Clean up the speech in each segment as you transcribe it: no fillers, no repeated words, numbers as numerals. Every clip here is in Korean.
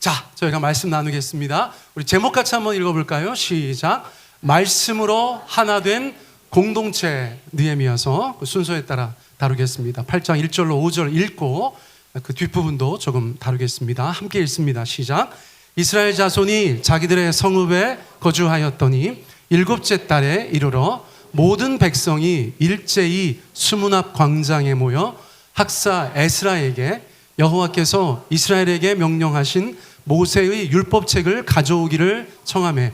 자, 저희가 말씀 나누겠습니다. 우리 제목 같이 한번 읽어볼까요? 시작. 말씀으로 하나 된 공동체. 느헤미야서 그 순서에 따라 다루겠습니다. 8장 1절로 5절 읽고 그 뒷부분도 조금 다루겠습니다. 함께 읽습니다. 시작. 이스라엘 자손이 자기들의 성읍에 거주하였더니 일곱째 달에 이르러 모든 백성이 일제히 수문 앞 광장에 모여 학사 에스라에게 여호와께서 이스라엘에게 명령하신 모세의 율법책을 가져오기를 청하매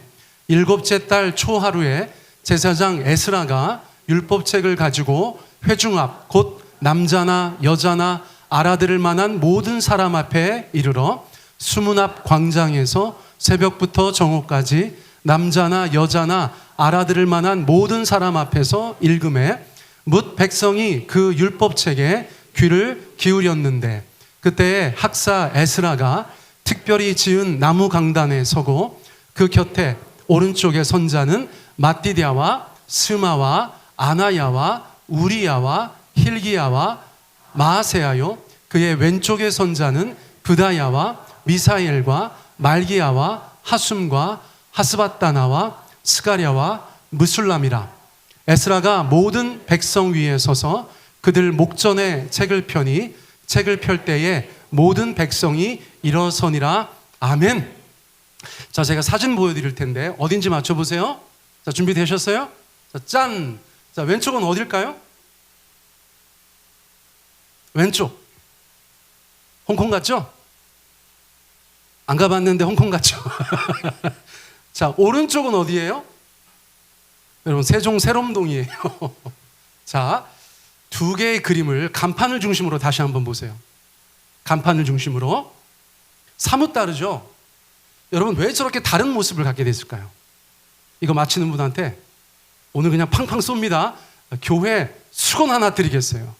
일곱째 달 초하루에 제사장 에스라가 율법책을 가지고 회중 앞 곧 남자나 여자나 알아들을 만한 모든 사람 앞에 이르러 수문 앞 광장에서 새벽부터 정오까지 남자나 여자나 알아들을 만한 모든 사람 앞에서 읽음에 뭇 백성이 그 율법책에 귀를 기울였는데 그때에 학사 에스라가 특별히 지은 나무 강단에 서고 그 곁에 오른쪽의 선자는 마띠디아와 스마와 아나야와 우리야와 힐기야와 마아세야요 그의 왼쪽의 선자는 브다야와 미사엘과 말기야와 하숨과 하스바다나와 스가랴와 무술람이라. 에스라가 모든 백성 위에 서서 그들 목전에 책을 펴니 책을 펼 때에 모든 백성이 일어서니라. 아멘. 자, 제가 사진 보여드릴 텐데 어딘지 맞춰보세요. 자, 준비되셨어요? 자, 짠. 자, 왼쪽은 어딜까요? 왼쪽. 홍콩 같죠? 안 가봤는데 홍콩 같죠? 자, 오른쪽은 어디예요? 여러분, 세종 세롬동이에요. 자, 두 개의 그림을 간판을 중심으로 다시 한번 보세요. 간판을 중심으로. 사뭇 다르죠? 여러분, 왜 저렇게 다른 모습을 갖게 됐을까요? 이거 맞히는 분한테 오늘 그냥 팡팡 쏩니다. 교회 수건 하나 드리겠어요.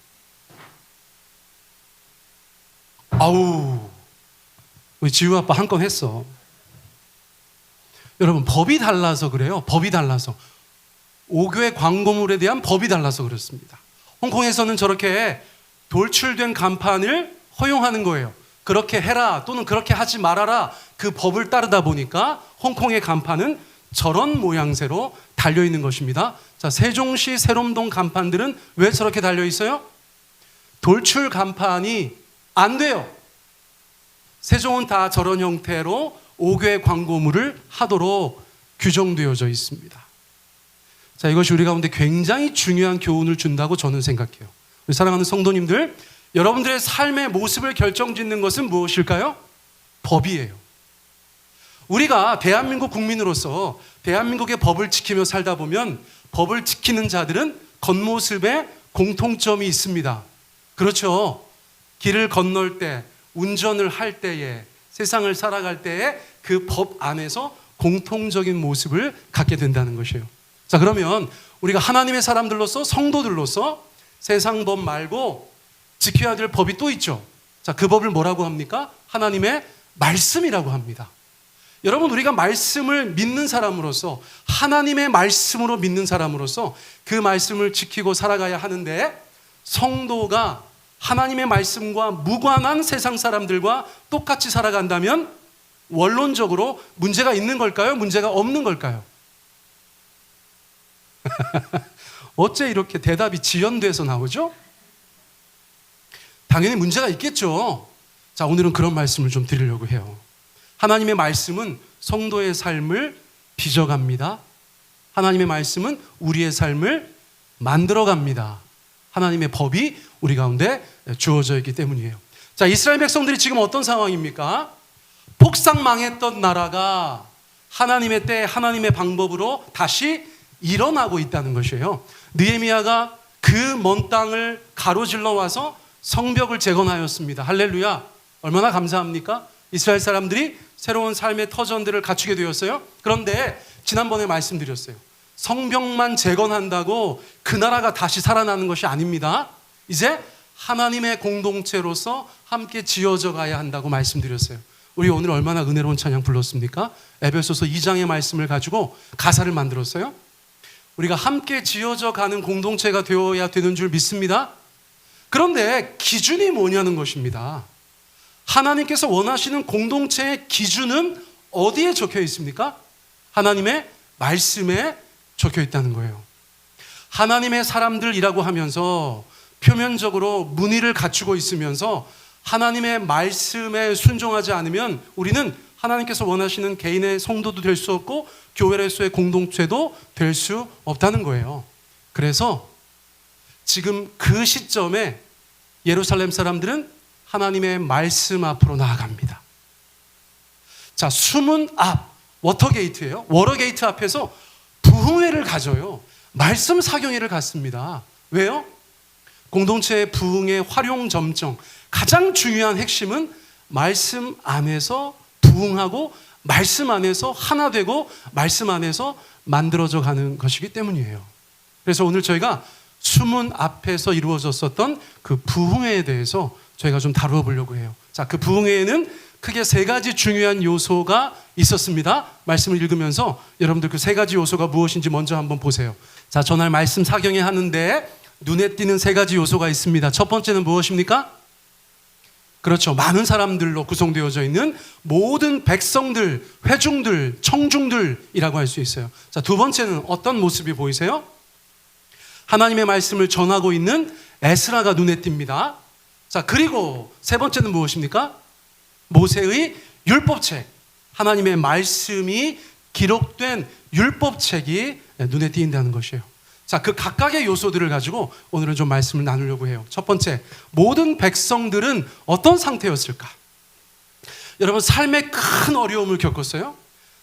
아우, 우리 지우 아빠 한 건 했어. 여러분, 법이 달라서 그래요. 법이 달라서. 5교의 광고물에 대한 법이 달라서 그렇습니다. 홍콩에서는 저렇게 돌출된 간판을 허용하는 거예요. 그렇게 해라 또는 그렇게 하지 말아라, 그 법을 따르다 보니까 홍콩의 간판은 저런 모양새로 달려있는 것입니다. 자, 세종시 세롬동 간판들은 왜 저렇게 달려있어요? 돌출 간판이 안 돼요. 세종은 다 저런 형태로 5교의 광고물을 하도록 규정되어져 있습니다. 자, 이것이 우리 가운데 굉장히 중요한 교훈을 준다고 저는 생각해요. 우리 사랑하는 성도님들, 여러분들의 삶의 모습을 결정짓는 것은 무엇일까요? 법이에요. 우리가 대한민국 국민으로서 대한민국의 법을 지키며 살다 보면 법을 지키는 자들은 겉모습에 공통점이 있습니다. 그렇죠? 길을 건널 때, 운전을 할 때에, 세상을 살아갈 때에 그 법 안에서 공통적인 모습을 갖게 된다는 것이에요. 자, 그러면 우리가 하나님의 사람들로서, 성도들로서 세상 법 말고 지켜야 될 법이 또 있죠. 자, 그 법을 뭐라고 합니까? 하나님의 말씀이라고 합니다. 여러분, 우리가 말씀을 믿는 사람으로서, 하나님의 말씀으로 믿는 사람으로서 그 말씀을 지키고 살아가야 하는데, 성도가 하나님의 말씀과 무관한 세상 사람들과 똑같이 살아간다면 원론적으로 문제가 있는 걸까요? 문제가 없는 걸까요? 어째 이렇게 대답이 지연돼서 나오죠? 당연히 문제가 있겠죠. 자, 오늘은 그런 말씀을 좀 드리려고 해요. 하나님의 말씀은 성도의 삶을 빚어갑니다. 하나님의 말씀은 우리의 삶을 만들어갑니다. 하나님의 법이 우리 가운데 주어져 있기 때문이에요. 자, 이스라엘 백성들이 지금 어떤 상황입니까? 폭삭 망했던 나라가 하나님의 때, 하나님의 방법으로 다시 일어나고 있다는 것이에요. 느헤미야가 그 먼 땅을 가로질러 와서 성벽을 재건하였습니다. 할렐루야. 얼마나 감사합니까? 이스라엘 사람들이 새로운 삶의 터전들을 갖추게 되었어요. 그런데 지난번에 말씀드렸어요. 성벽만 재건한다고 그 나라가 다시 살아나는 것이 아닙니다. 이제 하나님의 공동체로서 함께 지어져 가야 한다고 말씀드렸어요. 우리 오늘 얼마나 은혜로운 찬양 불렀습니까? 에베소서 2장의 말씀을 가지고 가사를 만들었어요. 우리가 함께 지어져 가는 공동체가 되어야 되는 줄 믿습니다. 그런데 기준이 뭐냐는 것입니다. 하나님께서 원하시는 공동체의 기준은 어디에 적혀 있습니까? 하나님의 말씀에 적혀 있다는 거예요. 하나님의 사람들이라고 하면서 표면적으로 문의를 갖추고 있으면서 하나님의 말씀에 순종하지 않으면 우리는 하나님께서 원하시는 개인의 성도도 될 수 없고 교회로서의 공동체도 될 수 없다는 거예요. 그래서 지금 그 시점에 예루살렘 사람들은 하나님의 말씀 앞으로 나아갑니다. 자, 수문 앞, 워터게이트예요. 워터게이트 앞에서 부흥회를 가져요. 말씀 사경회를 갖습니다. 왜요? 공동체의 부흥의 활용점정, 가장 중요한 핵심은 말씀 안에서 부흥하고 말씀 안에서 하나 되고 말씀 안에서 만들어져 가는 것이기 때문이에요. 그래서 오늘 저희가 수문 앞에서 이루어졌었던 그 부흥회에 대해서 저희가 좀 다루어 보려고 해요. 자, 그 부흥회에는 크게 세 가지 중요한 요소가 있었습니다. 말씀을 읽으면서 여러분들 그 세 가지 요소가 무엇인지 먼저 한번 보세요. 자, 전날 말씀 사경회 하는데 눈에 띄는 세 가지 요소가 있습니다. 첫 번째는 무엇입니까? 그렇죠. 많은 사람들로 구성되어져 있는 모든 백성들, 회중들, 청중들이라고 할 수 있어요. 자, 두 번째는 어떤 모습이 보이세요? 하나님의 말씀을 전하고 있는 에스라가 눈에 띕니다. 자, 그리고 세 번째는 무엇입니까? 모세의 율법책, 하나님의 말씀이 기록된 율법책이 눈에 띄인다는 것이에요. 자, 그 각각의 요소들을 가지고 오늘은 좀 말씀을 나누려고 해요. 첫 번째, 모든 백성들은 어떤 상태였을까? 여러분, 삶의 큰 어려움을 겪었어요.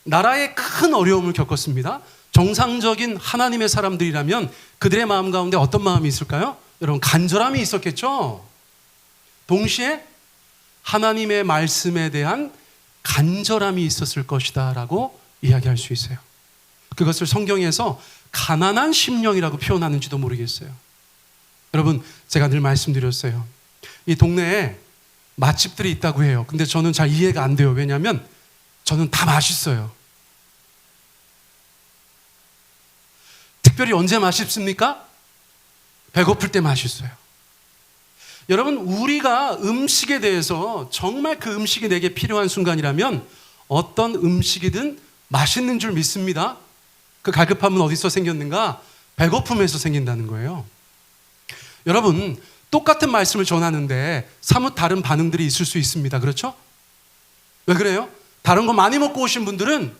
나라의 큰 어려움을 겪었습니다. 정상적인 하나님의 사람들이라면 그들의 마음 가운데 어떤 마음이 있을까요? 여러분, 간절함이 있었겠죠? 동시에 하나님의 말씀에 대한 간절함이 있었을 것이다 라고 이야기할 수 있어요. 그것을 성경에서 가난한 심령이라고 표현하는지도 모르겠어요. 여러분, 제가 늘 말씀드렸어요. 이 동네에 맛집들이 있다고 해요. 근데 저는 잘 이해가 안 돼요. 왜냐하면 저는 다 맛있어요. 특별히 언제 맛있습니까? 배고플 때 맛있어요. 여러분, 우리가 음식에 대해서 정말 그 음식이 내게 필요한 순간이라면 어떤 음식이든 맛있는 줄 믿습니다. 그 갈급함은 어디서 생겼는가? 배고픔에서 생긴다는 거예요. 여러분, 똑같은 말씀을 전하는데 사뭇 다른 반응들이 있을 수 있습니다. 그렇죠? 왜 그래요? 다른 거 많이 먹고 오신 분들은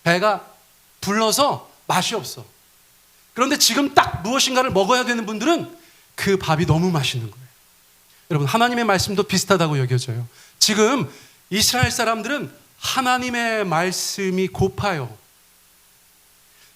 배가 불러서 맛이 없어. 그런데 지금 딱 무엇인가를 먹어야 되는 분들은 그 밥이 너무 맛있는 거예요. 여러분, 하나님의 말씀도 비슷하다고 여겨져요. 지금 이스라엘 사람들은 하나님의 말씀이 고파요.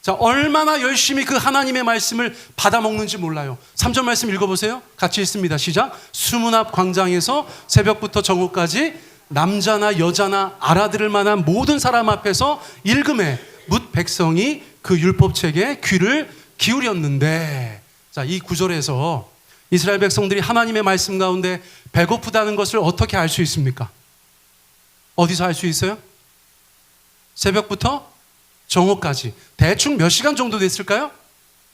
자, 얼마나 열심히 그 하나님의 말씀을 받아 먹는지 몰라요. 3절 말씀 읽어보세요. 같이 읽습니다. 시작. 수문 앞 광장에서 새벽부터 정오까지 남자나 여자나 알아들을 만한 모든 사람 앞에서 읽음에 뭇 백성이 그 율법책에 귀를 기울였는데, 자, 이 구절에서 이스라엘 백성들이 하나님의 말씀 가운데 배고프다는 것을 어떻게 알 수 있습니까? 어디서 알 수 있어요? 새벽부터 정오까지 대충 몇 시간 정도 됐을까요?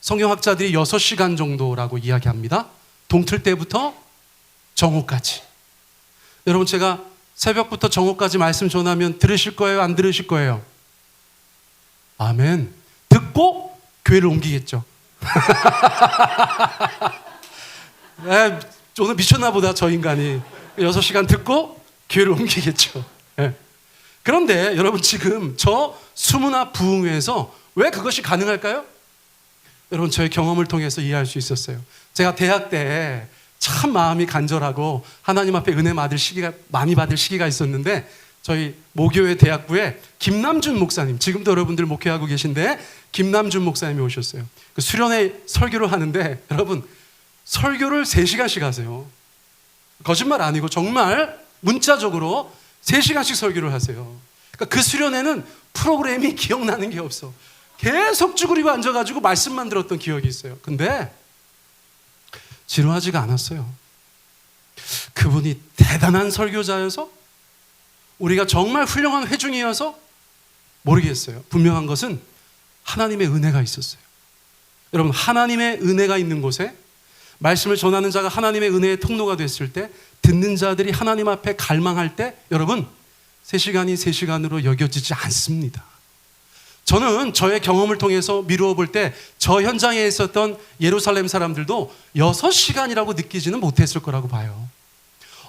성경학자들이 6시간 정도라고 이야기합니다. 동틀 때부터 정오까지. 여러분, 제가 새벽부터 정오까지 말씀 전하면 들으실 거예요? 안 들으실 거예요? 아멘. 듣고 교회를 옮기겠죠. 네, 오늘 미쳤나 보다 저 인간이. 6시간 듣고 교회를 옮기겠죠. 네. 그런데 여러분, 지금 저 수문화 부흥회에서 왜 그것이 가능할까요? 여러분, 저의 경험을 통해서 이해할 수 있었어요. 제가 대학 때 참 마음이 간절하고 하나님 앞에 은혜 많이 받을 시기가 있었는데, 저희 모교회 대학부에 김남준 목사님, 지금도 여러분들 목회하고 계신데 김남준 목사님이 오셨어요. 그 수련회 설교를 하는데, 여러분, 설교를 3시간씩 하세요. 거짓말 아니고 정말 문자적으로 3시간씩 설교를 하세요. 그러니까 그 수련회는 프로그램이 기억나는 게 없어. 계속 쭈그리고 앉아가지고 말씀만 들었던 기억이 있어요. 근데 지루하지가 않았어요. 그분이 대단한 설교자여서, 우리가 정말 훌륭한 회중이어서 모르겠어요. 분명한 것은 하나님의 은혜가 있었어요. 여러분, 하나님의 은혜가 있는 곳에 말씀을 전하는 자가 하나님의 은혜의 통로가 됐을 때, 듣는 자들이 하나님 앞에 갈망할 때, 여러분 3시간이 3시간으로 여겨지지 않습니다. 저는 저의 경험을 통해서 미루어 볼 때 저 현장에 있었던 예루살렘 사람들도 6시간이라고 느끼지는 못했을 거라고 봐요.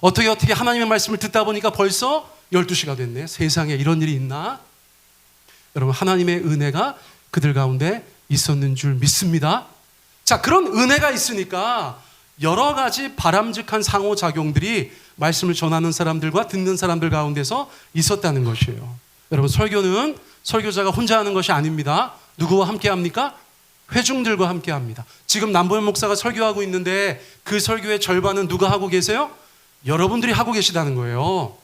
어떻게 하나님의 말씀을 듣다 보니까 벌써 12시가 됐네. 세상에 이런 일이 있나? 여러분, 하나님의 은혜가 그들 가운데 있었는 줄 믿습니다. 자, 그런 은혜가 있으니까 여러 가지 바람직한 상호작용들이 말씀을 전하는 사람들과 듣는 사람들 가운데서 있었다는 것이에요. 여러분, 설교는 설교자가 혼자 하는 것이 아닙니다. 누구와 함께 합니까? 회중들과 함께 합니다. 지금 남보현 목사가 설교하고 있는데 그 설교의 절반은 누가 하고 계세요? 여러분들이 하고 계시다는 거예요.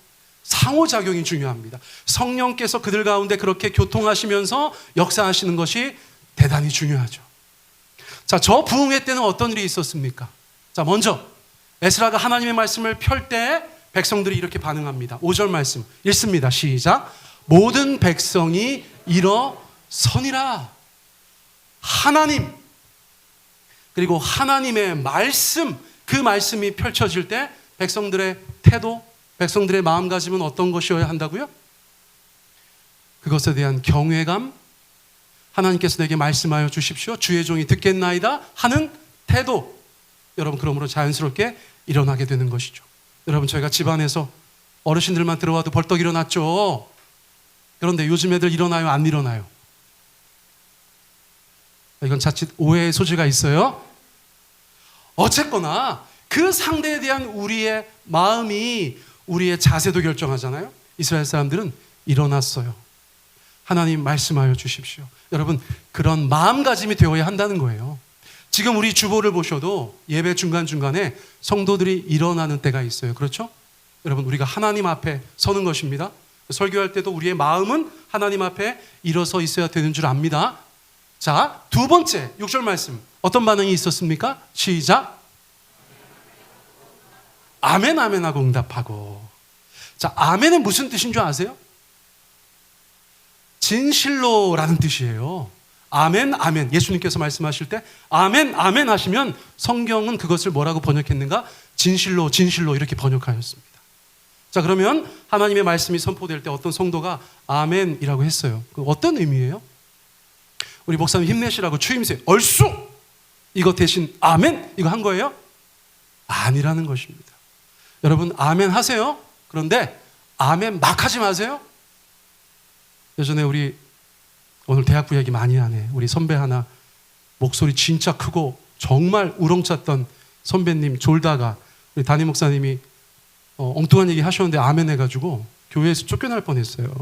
상호작용이 중요합니다. 성령께서 그들 가운데 그렇게 교통하시면서 역사하시는 것이 대단히 중요하죠. 자, 저 부흥회 때는 어떤 일이 있었습니까? 자, 먼저 에스라가 하나님의 말씀을 펼 때 백성들이 이렇게 반응합니다. 5절 말씀 읽습니다. 시작. 모든 백성이 일어서니라. 하나님, 그리고 하나님의 말씀, 그 말씀이 펼쳐질 때 백성들의 태도, 백성들의 마음가짐은 어떤 것이어야 한다고요? 그것에 대한 경외감, 하나님께서 내게 말씀하여 주십시오, 주의 종이 듣겠나이다 하는 태도, 여러분 그러므로 자연스럽게 일어나게 되는 것이죠. 여러분, 저희가 집안에서 어르신들만 들어와도 벌떡 일어났죠. 그런데 요즘 애들 일어나요, 안 일어나요? 이건 자칫 오해의 소지가 있어요. 어쨌거나 그 상대에 대한 우리의 마음이 우리의 자세도 결정하잖아요. 이스라엘 사람들은 일어났어요. 하나님 말씀하여 주십시오. 여러분, 그런 마음가짐이 되어야 한다는 거예요. 지금 우리 주보를 보셔도 예배 중간중간에 성도들이 일어나는 때가 있어요. 그렇죠? 여러분, 우리가 하나님 앞에 서는 것입니다. 설교할 때도 우리의 마음은 하나님 앞에 일어서 있어야 되는 줄 압니다. 자, 두 번째 6절 말씀 어떤 반응이 있었습니까? 시작. 아멘 아멘 하고 응답하고. 자, 아멘은 무슨 뜻인 줄 아세요? 진실로라는 뜻이에요. 아멘 아멘. 예수님께서 말씀하실 때 아멘 아멘 하시면 성경은 그것을 뭐라고 번역했는가? 진실로 진실로 이렇게 번역하였습니다. 자, 그러면 하나님의 말씀이 선포될 때 어떤 성도가 아멘이라고 했어요. 그 어떤 의미예요? 우리 목사님 힘내시라고 추임새 얼쑤 이거 대신 아멘 이거 한 거예요? 아니라는 것입니다. 여러분, 아멘 하세요. 그런데 아멘 막 하지 마세요. 예전에 우리 오늘 대학부 얘기 많이 하네. 우리 선배 하나 목소리 진짜 크고 정말 우렁찼던 선배님 졸다가 우리 담임 목사님이 엉뚱한 얘기 하셨는데 아멘 해가지고 교회에서 쫓겨날 뻔했어요.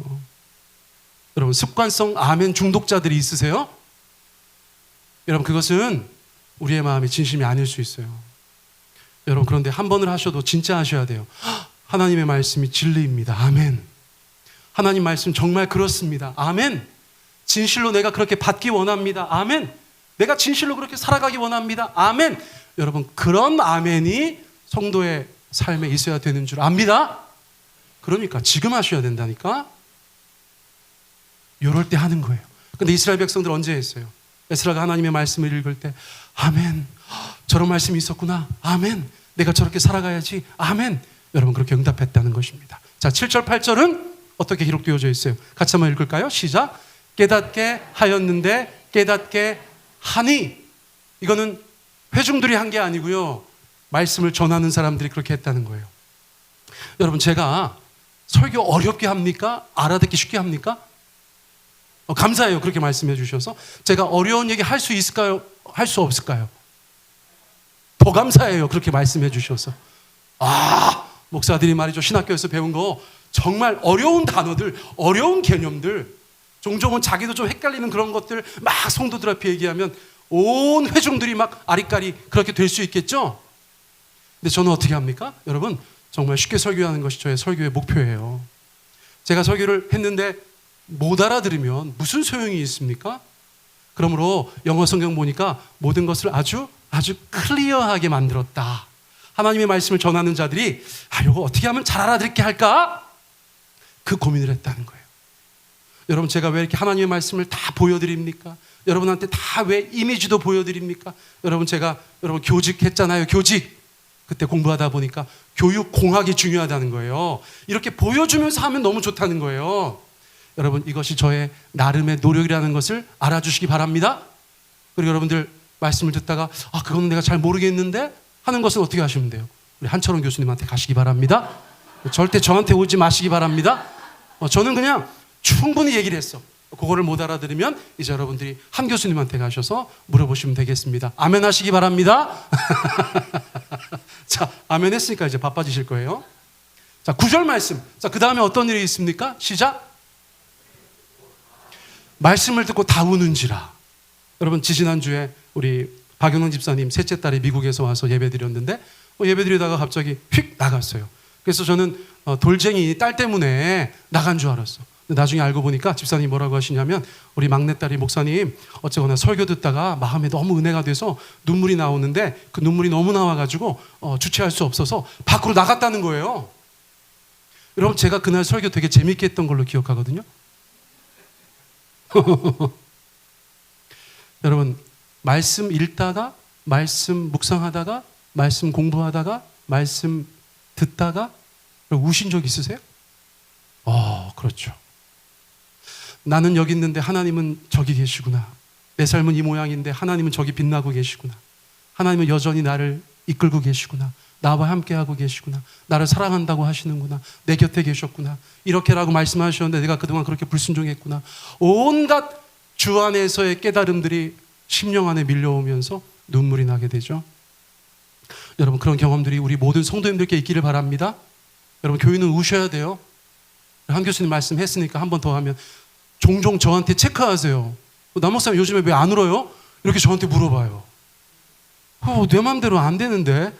여러분, 습관성 아멘 중독자들이 있으세요? 여러분, 그것은 우리의 마음이 진심이 아닐 수 있어요. 여러분, 그런데 한 번을 하셔도 진짜 하셔야 돼요. 하나님의 말씀이 진리입니다. 아멘. 하나님 말씀 정말 그렇습니다. 아멘. 진실로 내가 그렇게 받기 원합니다. 아멘. 내가 진실로 그렇게 살아가기 원합니다. 아멘. 여러분, 그런 아멘이 성도의 삶에 있어야 되는 줄 압니다. 그러니까 지금 하셔야 된다니까. 이럴 때 하는 거예요. 근데 이스라엘 백성들 언제 했어요? 에스라가 하나님의 말씀을 읽을 때 아멘, 저런 말씀이 있었구나, 아멘, 내가 저렇게 살아가야지, 아멘. 여러분, 그렇게 응답했다는 것입니다. 자, 7절 8절은 어떻게 기록되어져 있어요? 같이 한번 읽을까요? 시작. 깨닫게 하였는데 깨닫게 하니. 이거는 회중들이 한 게 아니고요, 말씀을 전하는 사람들이 그렇게 했다는 거예요. 여러분, 제가 설교 어렵게 합니까? 알아듣기 쉽게 합니까? 감사해요, 그렇게 말씀해 주셔서. 제가 어려운 얘기 할 수 있을까요? 할 수 없을까요? 더 감사해요, 그렇게 말씀해 주셔서. 목사들이 말이죠, 신학교에서 배운 거 정말 어려운 단어들, 어려운 개념들, 종종은 자기도 좀 헷갈리는 그런 것들 막 성도들 앞에 얘기하면 온 회중들이 막 아리까리 그렇게 될 수 있겠죠? 근데 저는 어떻게 합니까? 여러분, 정말 쉽게 설교하는 것이 저의 설교의 목표예요. 제가 설교를 했는데 못 알아들으면 무슨 소용이 있습니까? 그러므로 영어 성경 보니까 모든 것을 아주 클리어하게 만들었다. 하나님의 말씀을 전하는 자들이 이거 어떻게 하면 잘 알아듣게 할까? 그 고민을 했다는 거예요. 여러분 제가 왜 이렇게 하나님의 말씀을 다 보여드립니까? 여러분한테 다 왜 이미지도 보여드립니까? 여러분 제가 교직했잖아요. 교직. 그때 공부하다 보니까 교육 공학이 중요하다는 거예요. 이렇게 보여주면서 하면 너무 좋다는 거예요. 여러분 이것이 저의 나름의 노력이라는 것을 알아주시기 바랍니다. 그리고 여러분들 말씀을 듣다가 그건 내가 잘 모르겠는데 하는 것은 어떻게 하시면 돼요? 우리 한철원 교수님한테 가시기 바랍니다. 절대 저한테 오지 마시기 바랍니다. 저는 그냥 충분히 얘기를 했어. 그거를 못 알아들으면 이제 여러분들이 한 교수님한테 가셔서 물어보시면 되겠습니다. 아멘 하시기 바랍니다. 자, 아멘 했으니까 이제 바빠지실 거예요. 자, 9절 말씀. 자, 그 다음에 어떤 일이 있습니까? 시작. 말씀을 듣고 다 우는지라. 여러분 지지난주에 우리 박용능 집사님 셋째 딸이 미국에서 와서 예배 드렸는데 예배 드리다가 갑자기 휙 나갔어요. 그래서 저는 돌쟁이 딸 때문에 나간 줄 알았어. 나중에 알고 보니까 집사님이 뭐라고 하시냐면 우리 막내딸이 목사님 어쨌거나 설교 듣다가 마음에 너무 은혜가 돼서 눈물이 나오는데 그 눈물이 너무 나와가지고 주체할 수 없어서 밖으로 나갔다는 거예요. 여러분 제가 그날 설교 되게 재밌게 했던 걸로 기억하거든요. 여러분 말씀 읽다가 말씀 묵상하다가 말씀 공부하다가 말씀 듣다가 우신 적 있으세요? 그렇죠. 나는 여기 있는데 하나님은 저기 계시구나. 내 삶은 이 모양인데 하나님은 저기 빛나고 계시구나. 하나님은 여전히 나를 이끌고 계시구나. 나와 함께하고 계시구나. 나를 사랑한다고 하시는구나. 내 곁에 계셨구나. 이렇게라고 말씀하셨는데 내가 그동안 그렇게 불순종했구나. 온갖 주 안에서의 깨달음들이 심령 안에 밀려오면서 눈물이 나게 되죠. 여러분 그런 경험들이 우리 모든 성도님들께 있기를 바랍니다. 여러분 교회는 우셔야 돼요. 한 교수님 말씀했으니까 한 번 더 하면 종종 저한테 체크하세요. 남 목사님 요즘에 왜 안 울어요? 이렇게 저한테 물어봐요. 내 마음대로 안 되는데.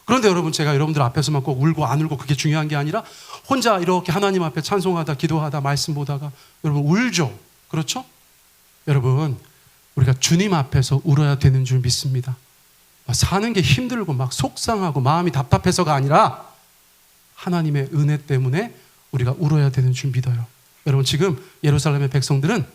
그런데 여러분 제가 여러분들 앞에서만 꼭 울고 안 울고 그게 중요한 게 아니라 혼자 이렇게 하나님 앞에 찬송하다 기도하다 말씀 보다가 여러분 울죠. 그렇죠? 여러분 우리가 주님 앞에서 울어야 되는 줄 믿습니다. 사는 게 힘들고 막 속상하고 마음이 답답해서가 아니라 하나님의 은혜 때문에 우리가 울어야 되는 줄 믿어요. 여러분 지금 예루살렘의 백성들은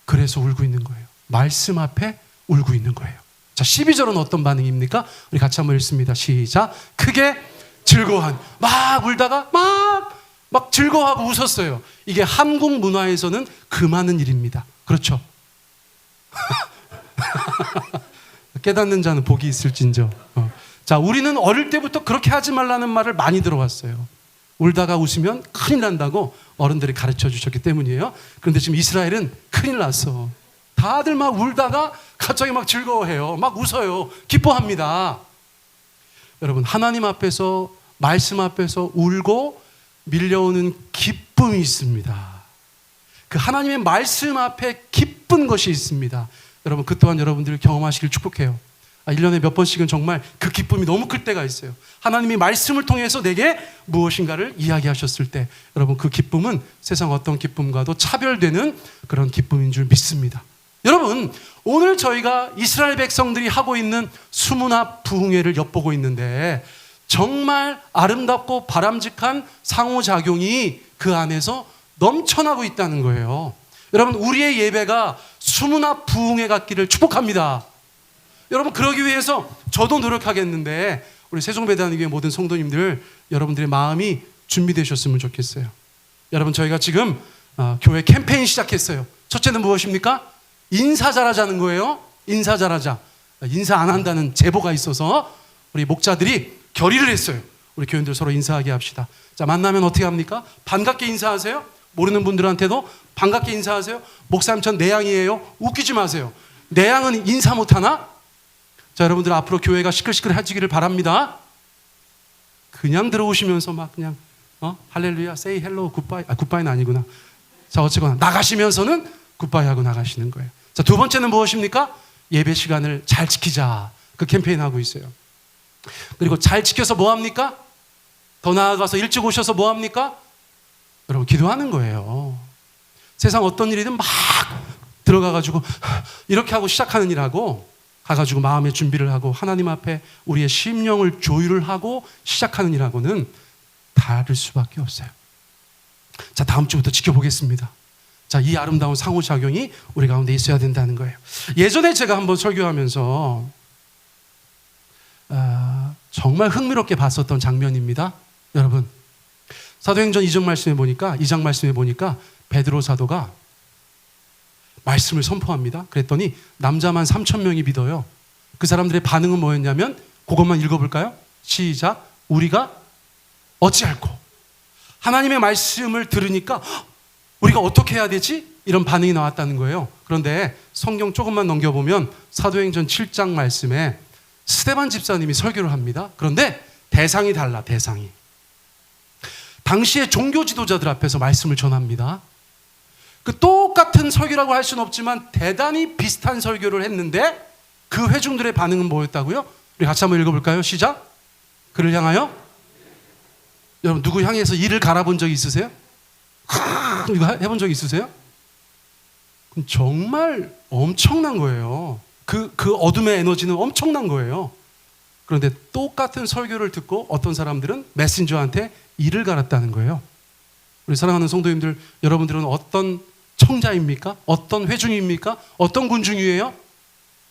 그래서 울고 있는 거예요. 말씀 앞에 울고 있는 거예요. 자, 12절은 어떤 반응입니까? 우리 같이 한번 읽습니다. 시작. 크게 즐거워한. 막 울다가 막 즐거워하고 웃었어요. 이게 한국 문화에서는 금하는 일입니다. 그렇죠? 깨닫는 자는 복이 있을진저. 자, 우리는 어릴 때부터 그렇게 하지 말라는 말을 많이 들어왔어요. 울다가 웃으면 큰일 난다고 어른들이 가르쳐 주셨기 때문이에요. 그런데 지금 이스라엘은 큰일 났어. 다들 막 울다가 갑자기 막 즐거워해요. 막 웃어요. 기뻐합니다. 여러분 하나님 앞에서 말씀 앞에서 울고 밀려오는 기쁨이 있습니다. 그 하나님의 말씀 앞에 기쁜 것이 있습니다. 여러분 그 또한 여러분들 경험하시길 축복해요. 1년에 몇 번씩은 정말 그 기쁨이 너무 클 때가 있어요. 하나님이 말씀을 통해서 내게 무엇인가를 이야기하셨을 때 여러분 그 기쁨은 세상 어떤 기쁨과도 차별되는 그런 기쁨인 줄 믿습니다. 여러분 오늘 저희가 이스라엘 백성들이 하고 있는 수문화 부흥회를 엿보고 있는데 정말 아름답고 바람직한 상호작용이 그 안에서 넘쳐나고 있다는 거예요. 여러분 우리의 예배가 수문화 부흥회 같기를 축복합니다. 여러분 그러기 위해서 저도 노력하겠는데 우리 세종배단교회 모든 성도님들 여러분들의 마음이 준비되셨으면 좋겠어요. 여러분 저희가 지금 교회 캠페인 시작했어요. 첫째는 무엇입니까? 인사 잘하자는 거예요. 인사 잘하자. 인사 안 한다는 제보가 있어서 우리 목자들이 결의를 했어요. 우리 교인들 서로 인사하게 합시다. 자, 만나면 어떻게 합니까? 반갑게 인사하세요. 모르는 분들한테도 반갑게 인사하세요. 목사님 전 내양이에요. 웃기지 마세요. 내양은 인사 못하나? 자, 여러분들 앞으로 교회가 시끌시끌해지기를 바랍니다. 그냥 들어오시면서 막 그냥 할렐루야, say hello, goodbye. 굿바이는 아니구나. 자, 어쨌거나 나가시면서는 굿바이 하고 나가시는 거예요. 자, 두 번째는 무엇입니까? 예배 시간을 잘 지키자. 그 캠페인 하고 있어요. 그리고 잘 지켜서 뭐 합니까? 더 나아가서 일찍 오셔서 뭐 합니까? 여러분 기도하는 거예요. 세상 어떤 일이든 막 들어가가지고 이렇게 하고 시작하는 일하고 가가지고 마음의 준비를 하고 하나님 앞에 우리의 심령을 조율을 하고 시작하는 일하고는 다를 수밖에 없어요. 자, 다음 주부터 지켜보겠습니다. 자, 이 아름다운 상호작용이 우리 가운데 있어야 된다는 거예요. 예전에 제가 한번 설교하면서 정말 흥미롭게 봤었던 장면입니다. 여러분, 사도행전 2장 말씀에 보니까 베드로 사도가 말씀을 선포합니다. 그랬더니 남자만 3,000명이 믿어요. 그 사람들의 반응은 뭐였냐면, 그것만 읽어볼까요? 시작. 우리가 어찌할꼬? 하나님의 말씀을 들으니까 우리가 어떻게 해야 되지? 이런 반응이 나왔다는 거예요. 그런데 성경 조금만 넘겨보면 사도행전 7장 말씀에 스데반 집사님이 설교를 합니다. 그런데 대상이 달라, 대상이. 당시의 종교 지도자들 앞에서 말씀을 전합니다. 그 똑같은 설교라고 할 수는 없지만 대단히 비슷한 설교를 했는데 그 회중들의 반응은 뭐였다고요? 우리 같이 한번 읽어볼까요? 시작. 그를 향하여? 여러분, 누구 향해서 이를 갈아본 적이 있으세요? 이거 해본 적 있으세요? 그럼 정말 엄청난 거예요. 그 어둠의 에너지는 엄청난 거예요. 그런데 똑같은 설교를 듣고 어떤 사람들은 메신저한테 이를 갈았다는 거예요. 우리 사랑하는 성도님들, 여러분들은 어떤 청자입니까? 어떤 회중입니까? 어떤 군중이에요?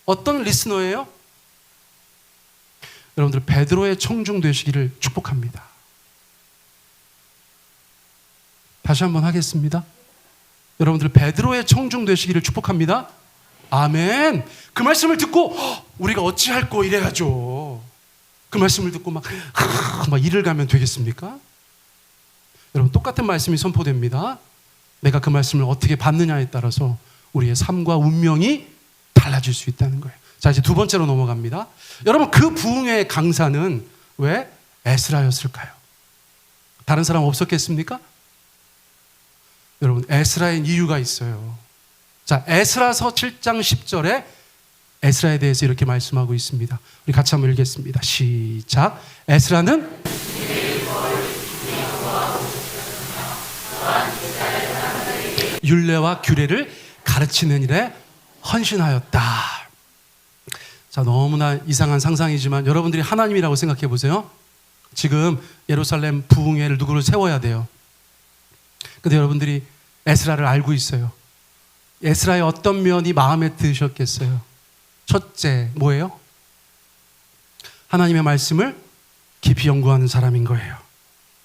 어떤 리스너예요? 여러분들 베드로의 청중 되시기를 축복합니다. 다시 한번 하겠습니다. 여러분들 베드로의 청중 되시기를 축복합니다. 아멘. 그 말씀을 듣고 우리가 어찌할꼬 이래야죠. 그 말씀을 듣고 막 이를 가면 되겠습니까? 여러분, 똑같은 말씀이 선포됩니다. 내가 그 말씀을 어떻게 받느냐에 따라서 우리의 삶과 운명이 달라질 수 있다는 거예요. 자, 이제 두 번째로 넘어갑니다. 여러분, 그 부흥회의 강사는 왜 에스라였을까요? 다른 사람 없었겠습니까? 여러분, 에스라의 이유가 있어요. 자, 에스라서 7장 10절에 에스라에 대해서 이렇게 말씀하고 있습니다. 우리 같이 한번 읽겠습니다. 시작. 에스라는 율례와 규례를 가르치는 일에 헌신하였다. 자, 너무나 이상한 상상이지만 여러분들이 하나님이라고 생각해 보세요. 지금 예루살렘 부흥회를 누구를 세워야 돼요. 근데 여러분들이 에스라를 알고 있어요. 에스라의 어떤 면이 마음에 드셨겠어요? 첫째, 뭐예요? 하나님의 말씀을 깊이 연구하는 사람인 거예요.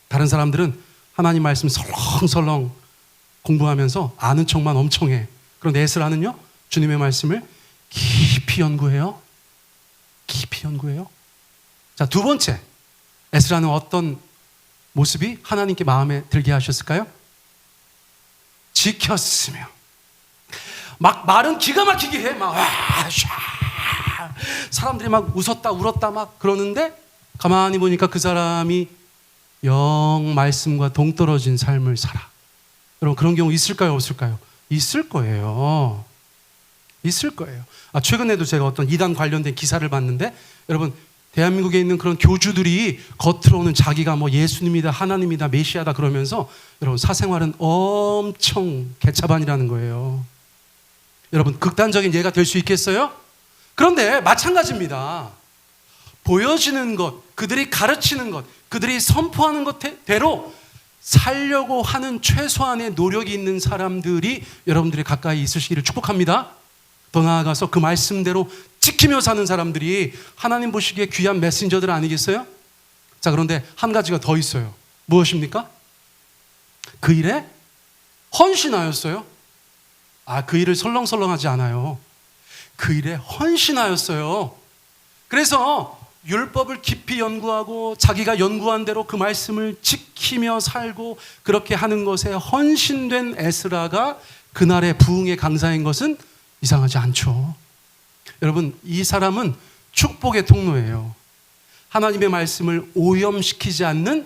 다른 사람들은 하나님 말씀 설렁설렁 공부하면서 아는 척만 엄청 해. 그런데 에스라는요, 주님의 말씀을 깊이 연구해요. 깊이 연구해요. 자, 두 번째, 에스라는 어떤 모습이 하나님께 마음에 들게 하셨을까요? 지켰으며. 막 말은 기가 막히게 해. 막 사람들이 막 웃었다 울었다 막 그러는데 가만히 보니까 그 사람이 영 말씀과 동떨어진 삶을 살아. 여러분, 그런 경우 있을까요? 없을까요? 있을 거예요. 있을 거예요. 최근에도 제가 어떤 이단 관련된 기사를 봤는데, 여러분, 대한민국에 있는 그런 교주들이 겉으로는 자기가 뭐 예수님이다, 하나님이다, 메시아다 그러면서 여러분 사생활은 엄청 개차반이라는 거예요. 여러분, 극단적인 예가 될 수 있겠어요? 그런데 마찬가지입니다. 보여지는 것, 그들이 가르치는 것, 그들이 선포하는 것대로 살려고 하는 최소한의 노력이 있는 사람들이 여러분들이 가까이 있으시기를 축복합니다. 더 나아가서 그 말씀대로 지키며 사는 사람들이 하나님 보시기에 귀한 메신저들 아니겠어요? 자, 그런데 한 가지가 더 있어요. 무엇입니까? 그 일에 헌신하였어요. 그 일을 설렁설렁하지 않아요. 그 일에 헌신하였어요. 그래서 율법을 깊이 연구하고 자기가 연구한 대로 그 말씀을 지키며 살고 그렇게 하는 것에 헌신된 에스라가 그날의 부흥의 강사인 것은 이상하지 않죠. 여러분, 이 사람은 축복의 통로예요. 하나님의 말씀을 오염시키지 않는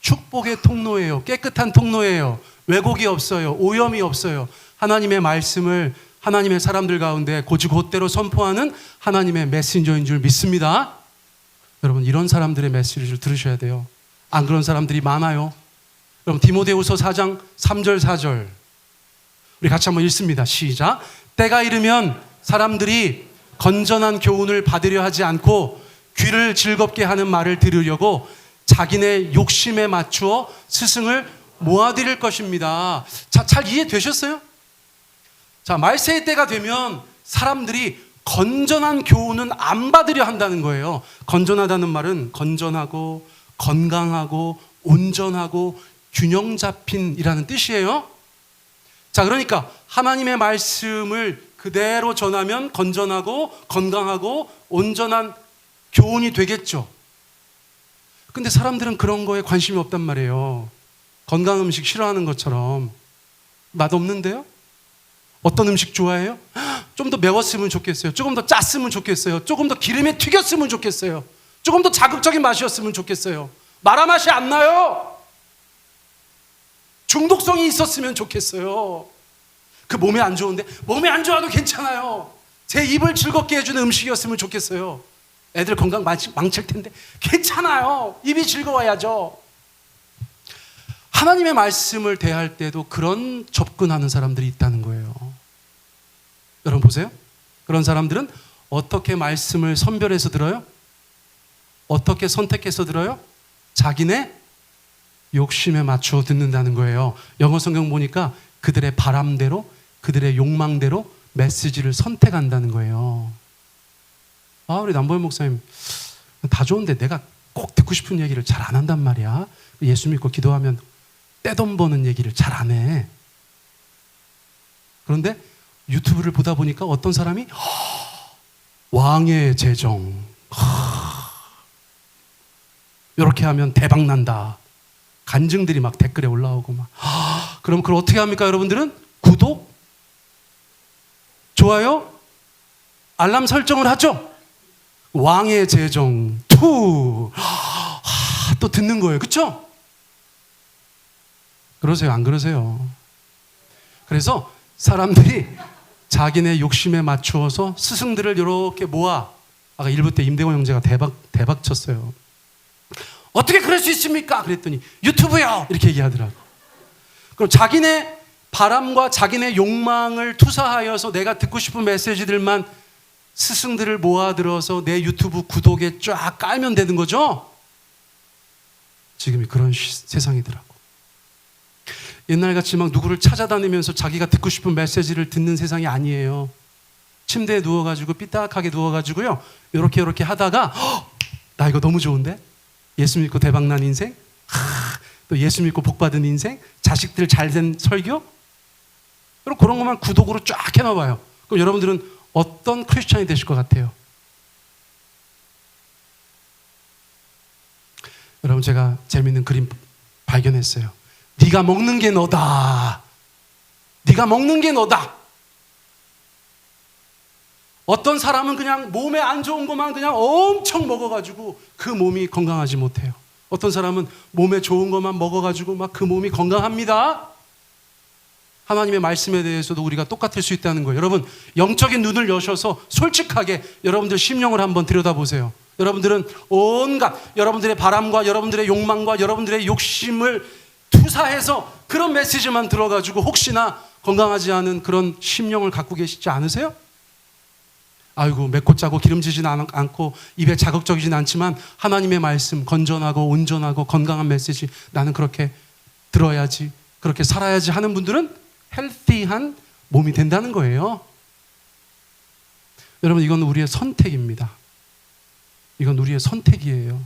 축복의 통로예요. 깨끗한 통로예요. 왜곡이 없어요. 오염이 없어요. 하나님의 말씀을 하나님의 사람들 가운데 곧대로 선포하는 하나님의 메신저인 줄 믿습니다. 여러분, 이런 사람들의 메시지를 들으셔야 돼요. 안 그런 사람들이 많아요. 여러분, 디모데후서 4장 3절 4절 우리 같이 한번 읽습니다. 시작. 때가 이르면 사람들이 건전한 교훈을 받으려 하지 않고 귀를 즐겁게 하는 말을 들으려고 자기네 욕심에 맞추어 스승을 모아드릴 것입니다. 자, 잘 이해되셨어요? 자, 말세의 때가 되면 사람들이 건전한 교훈은 안 받으려 한다는 거예요. 건전하다는 말은 건전하고 건강하고 온전하고 균형 잡힌이라는 뜻이에요. 자, 그러니까 하나님의 말씀을 그대로 전하면 건전하고 건강하고 온전한 교훈이 되겠죠. 근데 사람들은 그런 거에 관심이 없단 말이에요. 건강 음식 싫어하는 것처럼. 맛없는데요? 어떤 음식 좋아해요? 좀 더 매웠으면 좋겠어요. 조금 더 짰으면 좋겠어요. 조금 더 기름에 튀겼으면 좋겠어요. 조금 더 자극적인 맛이었으면 좋겠어요. 마라 맛이 안 나요. 중독성이 있었으면 좋겠어요. 그 몸에 안 좋은데 몸에 안 좋아도 괜찮아요. 제 입을 즐겁게 해주는 음식이었으면 좋겠어요. 애들 건강 망칠 텐데 괜찮아요. 입이 즐거워야죠. 하나님의 말씀을 대할 때도 그런 접근하는 사람들이 있다는 거예요. 여러분 보세요. 그런 사람들은 어떻게 말씀을 선별해서 들어요? 어떻게 선택해서 들어요? 자기네 욕심에 맞추어 듣는다는 거예요. 영어 성경 보니까 그들의 바람대로, 그들의 욕망대로 메시지를 선택한다는 거예요. 아, 우리 남보현 목사님 다 좋은데 내가 꼭 듣고 싶은 얘기를 잘 안 한단 말이야. 예수 믿고 기도하면 떼돈 버는 얘기를 잘 안 해. 그런데 유튜브를 보다 보니까 어떤 사람이 왕의 재정 이렇게 하면 대박 난다. 간증들이 막 댓글에 올라오고 막. 그럼 그걸 어떻게 합니까, 여러분들은? 구독, 좋아요, 알람 설정을 하죠. 왕의 재정 2. 또 듣는 거예요. 그렇죠? 그러세요, 안 그러세요? 그래서 사람들이 자기네 욕심에 맞추어서 스승들을 이렇게 모아. 아까 1부 때 임대원 형제가 대박 쳤어요. 어떻게 그럴 수 있습니까? 그랬더니 유튜브요! 이렇게 얘기하더라고. 그럼 자기네 바람과 자기네 욕망을 투사하여서 내가 듣고 싶은 메시지들만 스승들을 모아들어서 내 유튜브 구독에 쫙 깔면 되는 거죠? 지금이 그런 세상이더라고. 옛날같이 막 누구를 찾아다니면서 자기가 듣고 싶은 메시지를 듣는 세상이 아니에요. 침대에 누워가지고 삐딱하게 누워가지고요. 이렇게 하다가 나 이거 너무 좋은데? 예수 믿고 대박난 인생? 또 예수 믿고 복받은 인생? 자식들 잘된 설교? 그런 것만 구독으로 쫙 해놔봐요. 그럼 여러분들은 어떤 크리스찬이 되실 것 같아요? 여러분, 제가 재밌는 그림 발견했어요. 네가 먹는 게 너다. 네가 먹는 게 너다. 어떤 사람은 그냥 몸에 안 좋은 것만 그냥 엄청 먹어가지고 그 몸이 건강하지 못해요. 어떤 사람은 몸에 좋은 것만 먹어가지고 막 그 몸이 건강합니다. 하나님의 말씀에 대해서도 우리가 똑같을 수 있다는 거예요. 여러분, 영적인 눈을 여셔서 솔직하게 여러분들 심령을 한번 들여다보세요. 여러분들은 온갖 여러분들의 바람과 여러분들의 욕망과 여러분들의 욕심을 투사해서 그런 메시지만 들어가지고 혹시나 건강하지 않은 그런 심령을 갖고 계시지 않으세요? 아이고, 맵고 짜고 기름지진 않고 입에 자극적이진 않지만 하나님의 말씀, 건전하고 온전하고 건강한 메시지 나는 그렇게 들어야지, 그렇게 살아야지 하는 분들은 헬시한 몸이 된다는 거예요. 여러분, 이건 우리의 선택입니다. 이건 우리의 선택이에요.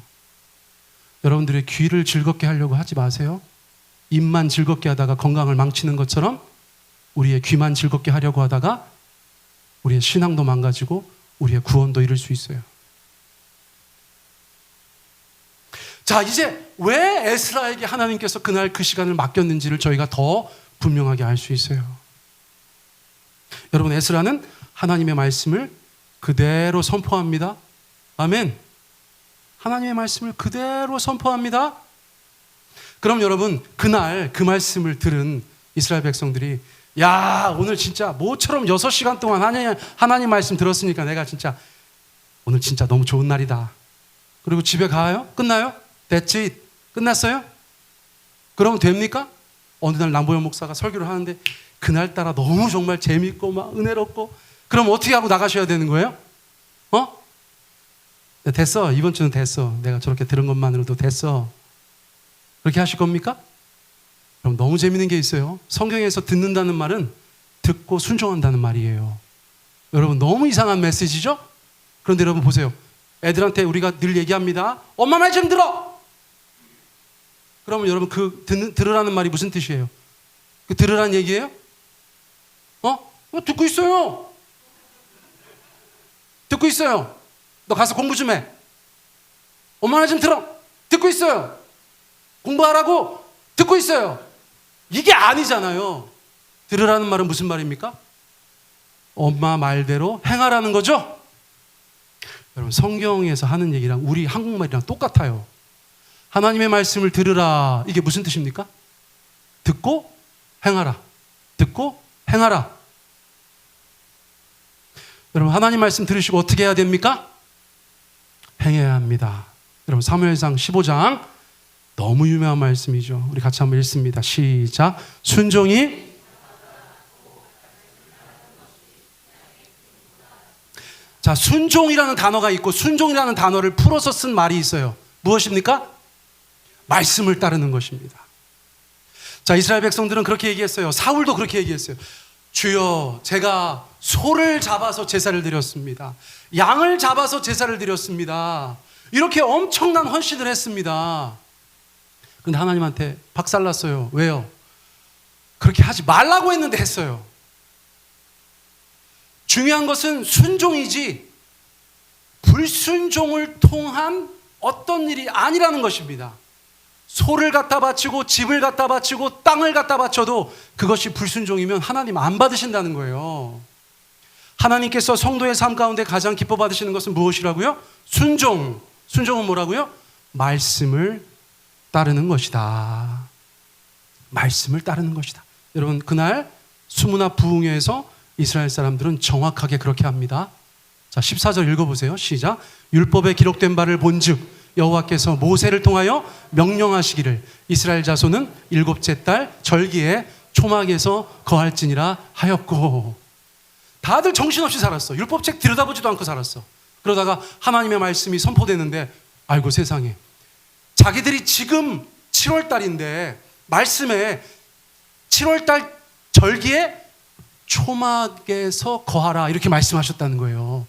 여러분들의 귀를 즐겁게 하려고 하지 마세요. 입만 즐겁게 하다가 건강을 망치는 것처럼 우리의 귀만 즐겁게 하려고 하다가 우리의 신앙도 망가지고 우리의 구원도 잃을 수 있어요. 자, 이제 왜 에스라에게 하나님께서 그날 그 시간을 맡겼는지를 저희가 더 분명하게 알 수 있어요. 여러분, 에스라는 하나님의 말씀을 그대로 선포합니다. 아멘. 하나님의 말씀을 그대로 선포합니다. 그럼 여러분, 그날 그 말씀을 들은 이스라엘 백성들이 야, 오늘 진짜 모처럼 6시간 동안 하나님 말씀 들었으니까 내가 진짜 오늘 진짜 너무 좋은 날이다. 그리고 집에 가요? 끝나요? That's it. 끝났어요? 그러면 됩니까? 어느 날 남보현 목사가 설교를 하는데 그날따라 너무 정말 재밌고 막 은혜롭고, 그럼 어떻게 하고 나가셔야 되는 거예요? 됐어. 이번 주는 됐어. 내가 저렇게 들은 것만으로도 됐어. 그렇게 하실 겁니까? 그럼 너무 재밌는 게 있어요. 성경에서 듣는다는 말은 듣고 순종한다는 말이에요. 여러분 너무 이상한 메시지죠? 그런데 여러분 보세요. 애들한테 우리가 늘 얘기합니다. 엄마 말 좀 들어! 그러면 여러분 들으라는 말이 무슨 뜻이에요? 그 들으라는 얘기예요? 듣고 있어요. 듣고 있어요. 너 가서 공부 좀 해. 엄마 말 좀 들어. 듣고 있어요. 공부하라고. 듣고 있어요. 이게 아니잖아요. 들으라는 말은 무슨 말입니까? 엄마 말대로 행하라는 거죠? 여러분 성경에서 하는 얘기랑 우리 한국말이랑 똑같아요. 하나님의 말씀을 들으라. 이게 무슨 뜻입니까? 듣고 행하라. 듣고 행하라. 여러분 하나님 말씀 들으시고 어떻게 해야 됩니까? 행해야 합니다. 여러분 사무엘상 15장 너무 유명한 말씀이죠. 우리 같이 한번 읽습니다. 시작. 순종이 자, 순종이라는 단어가 있고 순종이라는 단어를 풀어서 쓴 말이 있어요. 무엇입니까? 말씀을 따르는 것입니다. 자, 이스라엘 백성들은 그렇게 얘기했어요. 사울도 그렇게 얘기했어요. 주여, 제가 소를 잡아서 제사를 드렸습니다. 양을 잡아서 제사를 드렸습니다. 이렇게 엄청난 헌신을 했습니다. 근데 하나님한테 박살났어요. 왜요? 그렇게 하지 말라고 했는데 했어요. 중요한 것은 순종이지 불순종을 통한 어떤 일이 아니라는 것입니다. 소를 갖다 바치고 집을 갖다 바치고 땅을 갖다 바쳐도 그것이 불순종이면 하나님 안 받으신다는 거예요. 하나님께서 성도의 삶 가운데 가장 기뻐 받으시는 것은 무엇이라고요? 순종. 순종은 뭐라고요? 말씀을 따르는 것이다. 말씀을 따르는 것이다. 여러분 그날 수문화 부흥회에서 이스라엘 사람들은 정확하게 그렇게 합니다. 자, 14절 읽어보세요. 시작. 율법에 기록된 바를 본즉 여호와께서 모세를 통하여 명령하시기를 이스라엘 자손은 일곱째 달 절기에 초막에서 거할지니라 하였고. 다들 정신없이 살았어. 율법책 들여다보지도 않고 살았어. 그러다가 하나님의 말씀이 선포되는데 아이고 세상에, 자기들이 지금 7월 달인데 말씀에 7월 달 절기에 초막에서 거하라 이렇게 말씀하셨다는 거예요.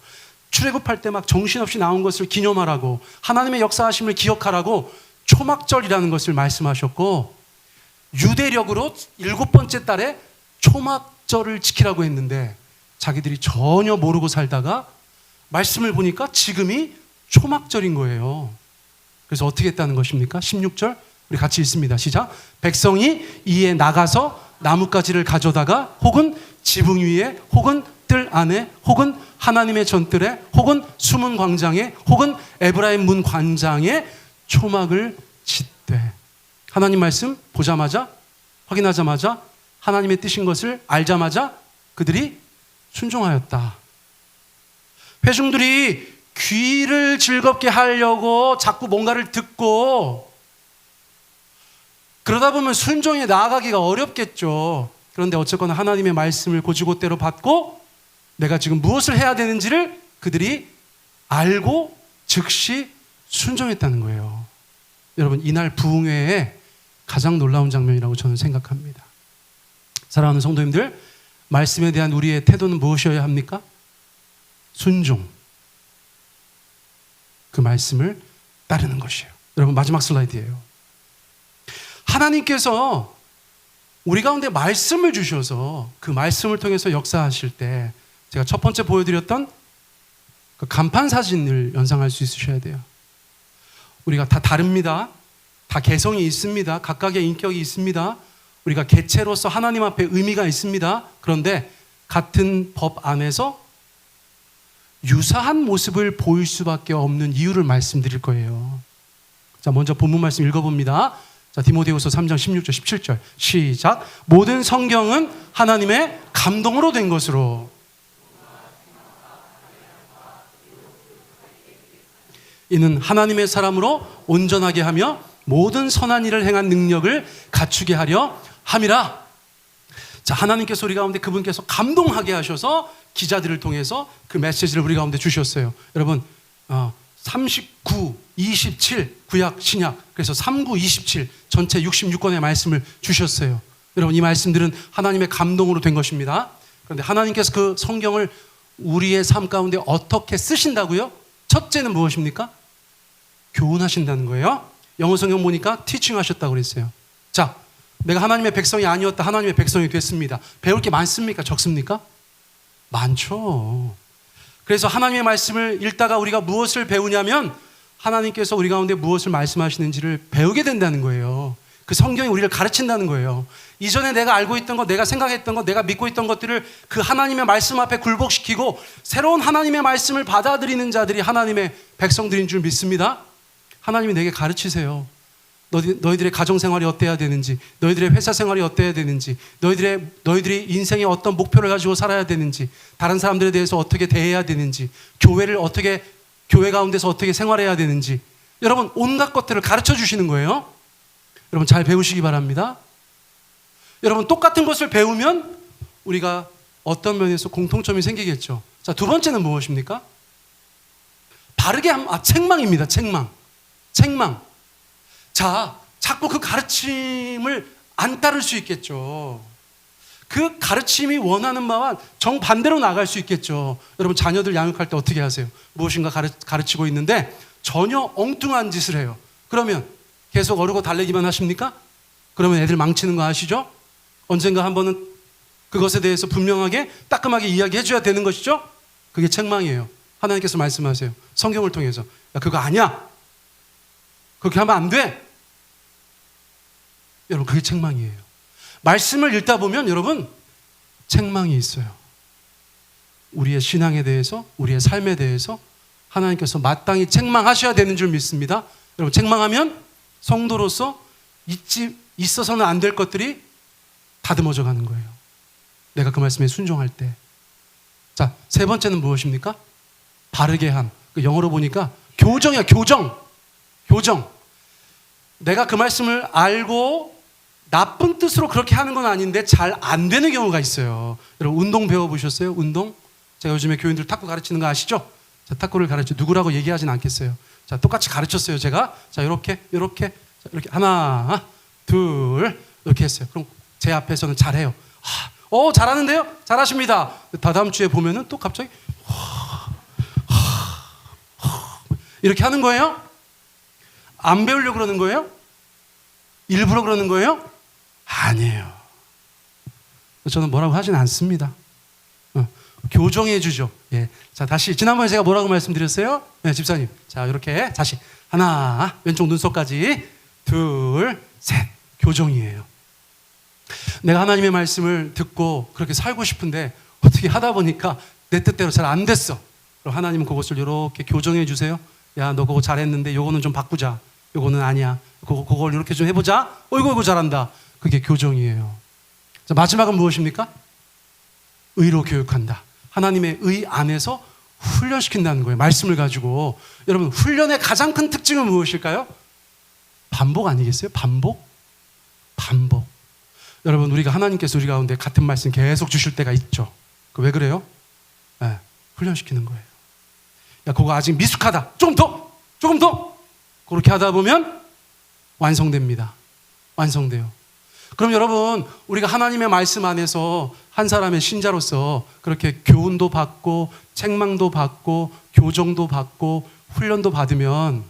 출애굽할 때 막 정신없이 나온 것을 기념하라고, 하나님의 역사하심을 기억하라고 초막절이라는 것을 말씀하셨고, 유대력으로 7번째 달에 초막절을 지키라고 했는데 자기들이 전혀 모르고 살다가 말씀을 보니까 지금이 초막절인 거예요. 그래서 어떻게 했다는 것입니까? 16절 우리 같이 읽습니다. 시작. 백성이 이에 나가서 나뭇가지를 가져다가 혹은 지붕 위에 혹은 뜰 안에 혹은 하나님의 전뜰에 혹은 숨은 광장에 혹은 에브라임 문 관장에 초막을 짓되. 하나님 말씀 보자마자, 확인하자마자, 하나님의 뜻인 것을 알자마자 그들이 순종하였다. 회중들이 귀를 즐겁게 하려고 자꾸 뭔가를 듣고 그러다 보면 순종에 나아가기가 어렵겠죠. 그런데 어쨌거나 하나님의 말씀을 고지고대로 받고 내가 지금 무엇을 해야 되는지를 그들이 알고 즉시 순종했다는 거예요. 여러분 이날 부흥회의 가장 놀라운 장면이라고 저는 생각합니다. 사랑하는 성도님들, 말씀에 대한 우리의 태도는 무엇이어야 합니까? 순종. 그 말씀을 따르는 것이에요. 여러분 마지막 슬라이드예요. 하나님께서 우리 가운데 말씀을 주셔서 그 말씀을 통해서 역사하실 때 제가 첫 번째 보여드렸던 그 간판 사진을 연상할 수 있으셔야 돼요. 우리가 다 다릅니다. 다 개성이 있습니다. 각각의 인격이 있습니다. 우리가 개체로서 하나님 앞에 의미가 있습니다. 그런데 같은 법 안에서 유사한 모습을 보일 수밖에 없는 이유를 말씀드릴 거예요. 자, 먼저 본문 말씀 읽어봅니다. 자, 디모데후서 3장 16절 17절 시작. 모든 성경은 하나님의 감동으로 된 것으로 이는 하나님의 사람으로 온전하게 하며 모든 선한 일을 행한 능력을 갖추게 하려 함이라. 자, 하나님께서 우리 가운데 그분께서 감동하게 하셔서 기자들을 통해서 그 메시지를 우리 가운데 주셨어요. 여러분 39, 27 구약 신약 그래서 39, 27 전체 66권의 말씀을 주셨어요. 여러분 이 말씀들은 하나님의 감동으로 된 것입니다. 그런데 하나님께서 그 성경을 우리의 삶 가운데 어떻게 쓰신다고요? 첫째는 무엇입니까? 교훈하신다는 거예요. 영어 성경 보니까 티칭 하셨다고 그랬어요. 자, 내가 하나님의 백성이 아니었다. 하나님의 백성이 됐습니다. 배울 게 많습니까? 적습니까? 많죠. 그래서 하나님의 말씀을 읽다가 우리가 무엇을 배우냐면 하나님께서 우리 가운데 무엇을 말씀하시는지를 배우게 된다는 거예요. 그 성경이 우리를 가르친다는 거예요. 이전에 내가 알고 있던 것, 내가 생각했던 것, 내가 믿고 있던 것들을 그 하나님의 말씀 앞에 굴복시키고 새로운 하나님의 말씀을 받아들이는 자들이 하나님의 백성들인 줄 믿습니다. 하나님이 내게 가르치세요. 너희들의 가정생활이 어때야 되는지, 너희들의 회사 생활이 어때야 되는지, 너희들이 인생의 어떤 목표를 가지고 살아야 되는지, 다른 사람들에 대해서 어떻게 대해야 되는지, 교회 가운데서 어떻게 생활해야 되는지, 여러분 온갖 것들을 가르쳐 주시는 거예요. 여러분 잘 배우시기 바랍니다. 여러분 똑같은 것을 배우면 우리가 어떤 면에서 공통점이 생기겠죠. 자, 두 번째는 무엇입니까? 책망입니다. 책망. 자, 자꾸 그 가르침을 안 따를 수 있겠죠. 그 가르침이 원하는 바와 정반대로 나갈 수 있겠죠. 여러분 자녀들 양육할 때 어떻게 하세요? 무엇인가 가르치고 있는데 전혀 엉뚱한 짓을 해요. 그러면 계속 어르고 달래기만 하십니까? 그러면 애들 망치는 거 아시죠? 언젠가 한 번은 그것에 대해서 분명하게 따끔하게 이야기해 줘야 되는 것이죠? 그게 책망이에요. 하나님께서 말씀하세요. 성경을 통해서. 야, 그거 아니야. 그렇게 하면 안 돼. 여러분 그게 책망이에요. 말씀을 읽다 보면 여러분 책망이 있어요. 우리의 신앙에 대해서, 우리의 삶에 대해서 하나님께서 마땅히 책망하셔야 되는 줄 믿습니다. 여러분 책망하면 성도로서 있어서는 안 될 것들이 다듬어져 가는 거예요. 내가 그 말씀에 순종할 때. 자, 세 번째는 무엇입니까? 바르게 함. 그 영어로 보니까 교정이야. 교정. 내가 그 말씀을 알고 나쁜 뜻으로 그렇게 하는 건 아닌데 잘 안 되는 경우가 있어요. 여러분 운동 배워보셨어요? 운동? 제가 요즘에 교인들 탁구 가르치는 거 아시죠? 자, 탁구를 가르쳐 누구라고 얘기하진 않겠어요. 자, 똑같이 가르쳤어요, 제가. 자, 이렇게 하나, 둘 이렇게 했어요. 그럼 제 앞에서는 잘해요. 잘하는데요? 잘하십니다. 다다음 주에 보면은 또 갑자기 이렇게 하는 거예요? 안 배우려고 그러는 거예요? 일부러 그러는 거예요? 아니에요. 저는 뭐라고 하진 않습니다. 교정해 주죠. 예. 자, 다시 지난번에 제가 뭐라고 말씀드렸어요? 네, 집사님. 자, 이렇게 다시 하나, 왼쪽 눈썹까지 둘, 셋. 교정이에요. 내가 하나님의 말씀을 듣고 그렇게 살고 싶은데 어떻게 하다 보니까 내 뜻대로 잘 안 됐어. 그럼 하나님은 그것을 이렇게 교정해 주세요. 야, 너 그거 잘했는데 요거는 좀 바꾸자. 요거는 아니야. 그걸 이렇게 좀 해보자. 어이구 잘한다. 그게 교정이에요. 자, 마지막은 무엇입니까? 의로 교육한다. 하나님의 의 안에서 훈련시킨다는 거예요. 말씀을 가지고. 여러분 훈련의 가장 큰 특징은 무엇일까요? 반복 아니겠어요? 반복. 여러분 우리가 하나님께서 우리 가운데 같은 말씀 계속 주실 때가 있죠. 왜 그래요? 네, 훈련시키는 거예요. 야, 그거 아직 미숙하다. 조금 더. 그렇게 하다 보면 완성됩니다. 완성돼요. 그럼 여러분 우리가 하나님의 말씀 안에서 한 사람의 신자로서 그렇게 교훈도 받고 책망도 받고 교정도 받고 훈련도 받으면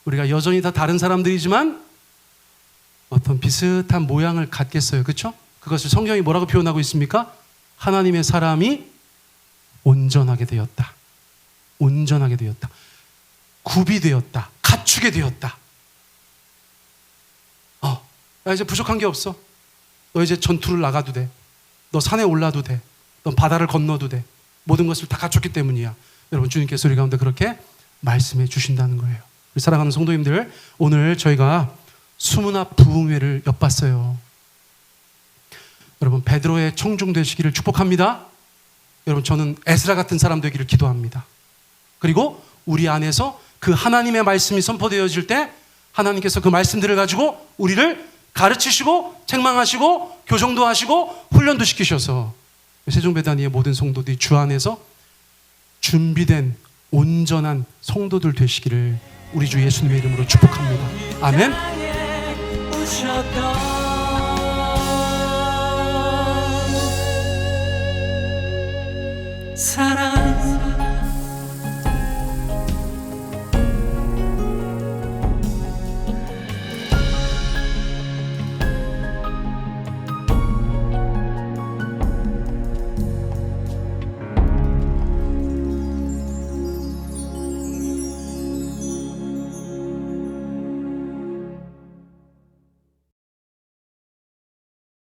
우리가 여전히 다 다른 사람들이지만 어떤 비슷한 모양을 갖겠어요. 그렇죠? 그것을 성경이 뭐라고 표현하고 있습니까? 하나님의 사람이 온전하게 되었다. 굽이 되었다. 갖추게 되었다. 야, 이제 부족한 게 없어. 너 이제 전투를 나가도 돼. 너 산에 올라도 돼. 너 바다를 건너도 돼. 모든 것을 다 갖췄기 때문이야. 여러분 주님께서 우리 가운데 그렇게 말씀해 주신다는 거예요. 우리 사랑하는 성도님들, 오늘 저희가 수문화 부흥회를 엿봤어요. 여러분 베드로의 청중 되시기를 축복합니다. 여러분 저는 에스라 같은 사람 되기를 기도합니다. 그리고 우리 안에서 그 하나님의 말씀이 선포되어질 때 하나님께서 그 말씀들을 가지고 우리를 가르치시고 책망하시고 교정도 하시고 훈련도 시키셔서 세종배단위의 모든 성도들이 주 안에서 준비된 온전한 성도들 되시기를 우리 주 예수님의 이름으로 축복합니다. 아멘.